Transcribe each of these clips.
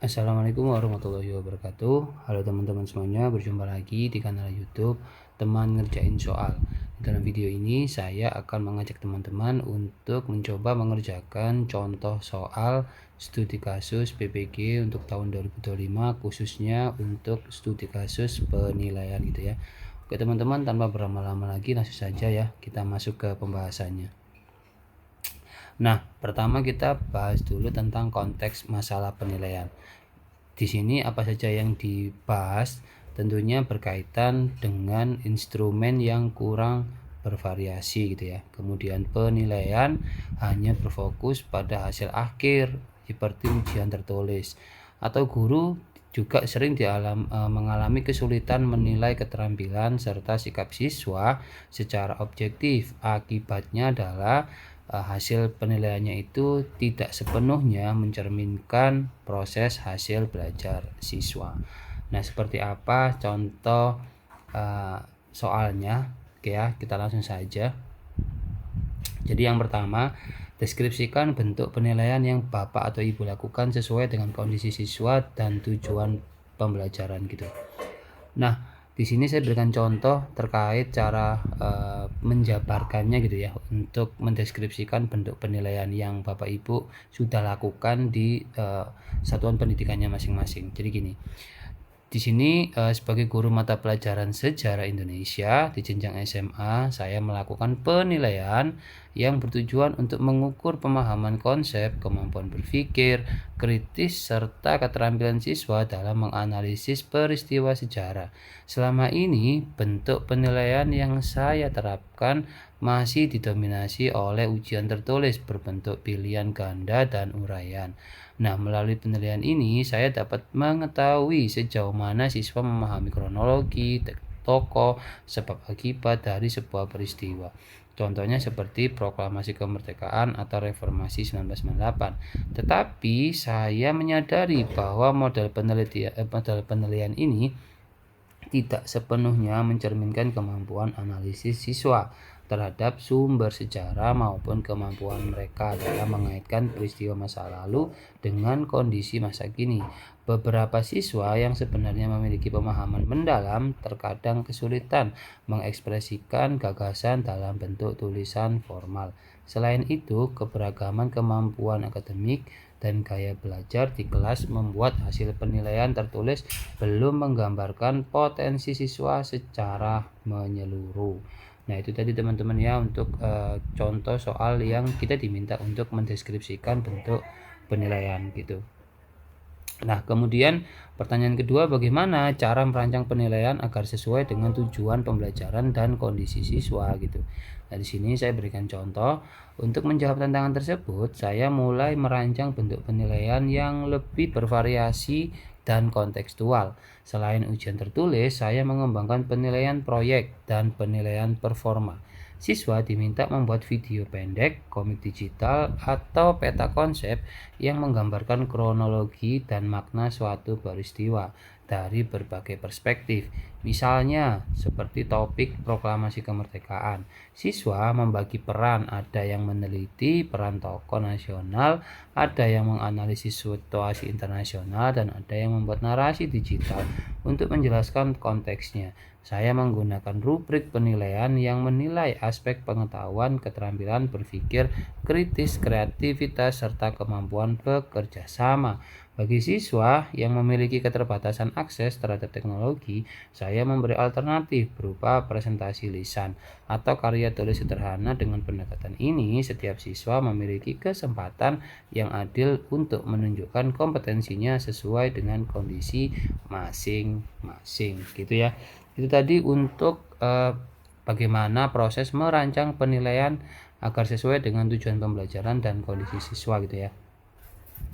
Assalamualaikum warahmatullahi wabarakatuh. Halo teman-teman semuanya, berjumpa lagi di kanal YouTube Teman Ngerjain Soal. Dalam video ini saya akan mengajak teman-teman untuk mencoba mengerjakan contoh soal studi kasus PPG untuk tahun 2025, khususnya untuk studi kasus penilaian gitu ya. Oke teman-teman, tanpa berlama-lama lagi langsung saja ya kita masuk ke pembahasannya. Nah, pertama kita bahas dulu tentang konteks masalah penilaian. Di sini apa saja yang dibahas tentunya berkaitan dengan instrumen yang kurang bervariasi gitu ya. Kemudian penilaian hanya berfokus pada hasil akhir seperti ujian tertulis, atau guru juga sering mengalami kesulitan menilai keterampilan serta sikap siswa secara objektif. Akibatnya adalah hasil penilaiannya itu tidak sepenuhnya mencerminkan proses hasil belajar siswa. Nah, seperti apa contoh soalnya? Oke ya, kita langsung saja. Jadi yang pertama, deskripsikan bentuk penilaian yang Bapak atau Ibu lakukan sesuai dengan kondisi siswa dan tujuan pembelajaran gitu. Nah, di sini saya berikan contoh terkait cara menjabarkannya gitu ya, untuk mendeskripsikan bentuk penilaian yang Bapak Ibu sudah lakukan di satuan pendidikannya masing-masing. Jadi gini, di sini sebagai guru mata pelajaran sejarah Indonesia di jenjang SMA, saya melakukan penilaian yang bertujuan untuk mengukur pemahaman konsep, kemampuan berpikir kritis, serta keterampilan siswa dalam menganalisis peristiwa sejarah. Selama ini, bentuk penilaian yang saya terapkan masih didominasi oleh ujian tertulis berbentuk pilihan ganda dan uraian. Nah, melalui penilaian ini saya dapat mengetahui sejauh mana siswa memahami kronologi, tokoh, sebab akibat dari sebuah peristiwa. Contohnya seperti Proklamasi Kemerdekaan atau Reformasi 1998. Tetapi saya menyadari bahwa model penilaian ini tidak sepenuhnya mencerminkan kemampuan analisis siswa terhadap sumber sejarah maupun kemampuan mereka dalam mengaitkan peristiwa masa lalu dengan kondisi masa kini. Beberapa siswa yang sebenarnya memiliki pemahaman mendalam terkadang kesulitan mengekspresikan gagasan dalam bentuk tulisan formal. Selain itu, keberagaman kemampuan akademik dan gaya belajar di kelas membuat hasil penilaian tertulis belum menggambarkan potensi siswa secara menyeluruh. Nah, itu tadi teman-teman ya untuk contoh soal yang kita diminta untuk mendeskripsikan bentuk penilaian gitu. Nah, kemudian pertanyaan kedua, bagaimana cara merancang penilaian agar sesuai dengan tujuan pembelajaran dan kondisi siswa gitu. Nah, di sini saya berikan contoh. Untuk menjawab tantangan tersebut, saya mulai merancang bentuk penilaian yang lebih bervariasi dan kontekstual. Selain ujian tertulis, saya mengembangkan penilaian proyek dan penilaian performa. Siswa diminta membuat video pendek, komik digital, atau peta konsep yang menggambarkan kronologi dan makna suatu peristiwa dari berbagai perspektif. Misalnya, seperti topik Proklamasi Kemerdekaan. Siswa membagi peran, ada yang meneliti peran tokoh nasional, ada yang menganalisis situasi internasional, dan ada yang membuat narasi digital untuk menjelaskan konteksnya. Saya menggunakan rubrik penilaian yang menilai aspek pengetahuan, keterampilan berpikir kritis, kreativitas, serta kemampuan bekerja sama. Bagi siswa yang memiliki keterbatasan akses terhadap teknologi, saya memberi alternatif berupa presentasi lisan atau karya tulis sederhana. Dengan pendekatan ini, setiap siswa memiliki kesempatan yang adil untuk menunjukkan kompetensinya sesuai dengan kondisi masing-masing gitu ya. Itu tadi untuk bagaimana proses merancang penilaian agar sesuai dengan tujuan pembelajaran dan kondisi siswa gitu ya.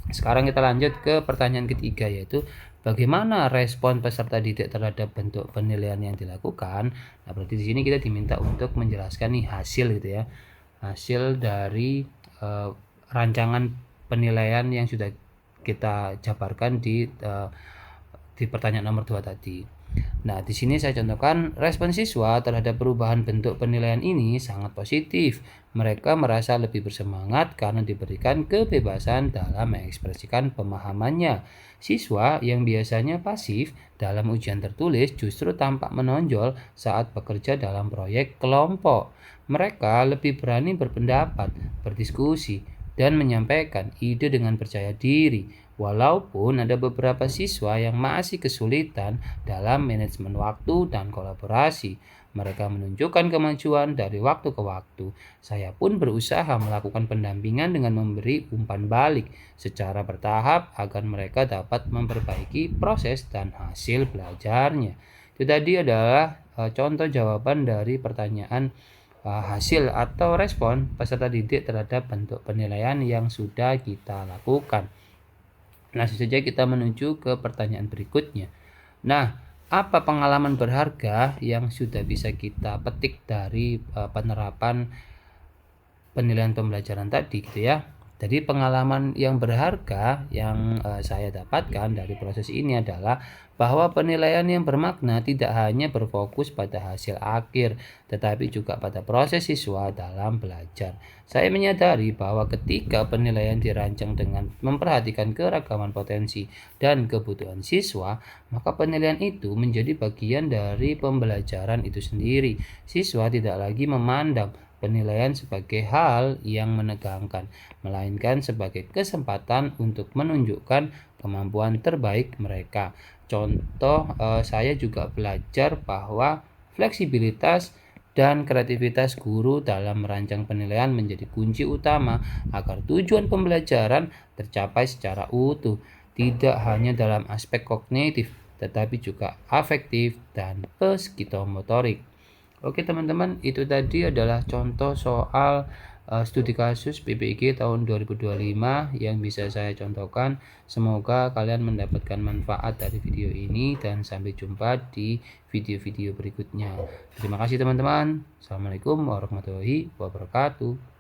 Sekarang kita lanjut ke pertanyaan ketiga, yaitu bagaimana respon peserta didik terhadap bentuk penilaian yang dilakukan. Nah, berarti di sini kita diminta untuk menjelaskan nih hasil gitu ya. Hasil dari rancangan penilaian yang sudah kita jabarkan di pertanyaan nomor 2 tadi. Nah, di sini saya contohkan respon siswa terhadap perubahan bentuk penilaian ini sangat positif. Mereka merasa lebih bersemangat karena diberikan kebebasan dalam mengekspresikan pemahamannya. Siswa yang biasanya pasif dalam ujian tertulis justru tampak menonjol saat bekerja dalam proyek kelompok. Mereka lebih berani berpendapat, berdiskusi, dan menyampaikan ide dengan percaya diri. Walaupun ada beberapa siswa yang masih kesulitan dalam manajemen waktu dan kolaborasi, mereka menunjukkan kemajuan dari waktu ke waktu. Saya pun berusaha melakukan pendampingan dengan memberi umpan balik secara bertahap agar mereka dapat memperbaiki proses dan hasil belajarnya. Itu tadi adalah contoh jawaban dari pertanyaan hasil atau respon peserta didik terhadap bentuk penilaian yang sudah kita lakukan. Langsung saja kita menuju ke pertanyaan berikutnya. Nah, apa pengalaman berharga yang sudah bisa kita petik dari penerapan penilaian pembelajaran tadi gitu ya. Jadi pengalaman yang berharga yang saya dapatkan dari proses ini adalah bahwa penilaian yang bermakna tidak hanya berfokus pada hasil akhir, tetapi juga pada proses siswa dalam belajar. Saya menyadari bahwa ketika penilaian dirancang dengan memperhatikan keragaman potensi dan kebutuhan siswa, maka penilaian itu menjadi bagian dari pembelajaran itu sendiri. Siswa tidak lagi memandang penilaian sebagai hal yang menegangkan, melainkan sebagai kesempatan untuk menunjukkan kemampuan terbaik mereka. Contoh, saya juga belajar bahwa fleksibilitas dan kreativitas guru dalam merancang penilaian menjadi kunci utama agar tujuan pembelajaran tercapai secara utuh, tidak hanya dalam aspek kognitif, tetapi juga afektif dan psikomotorik. Oke teman-teman, itu tadi adalah contoh soal studi kasus PPIG tahun 2025 yang bisa saya contohkan. Semoga kalian mendapatkan manfaat dari video ini dan sampai jumpa di video-video berikutnya. Terima kasih teman-teman. Assalamualaikum warahmatullahi wabarakatuh.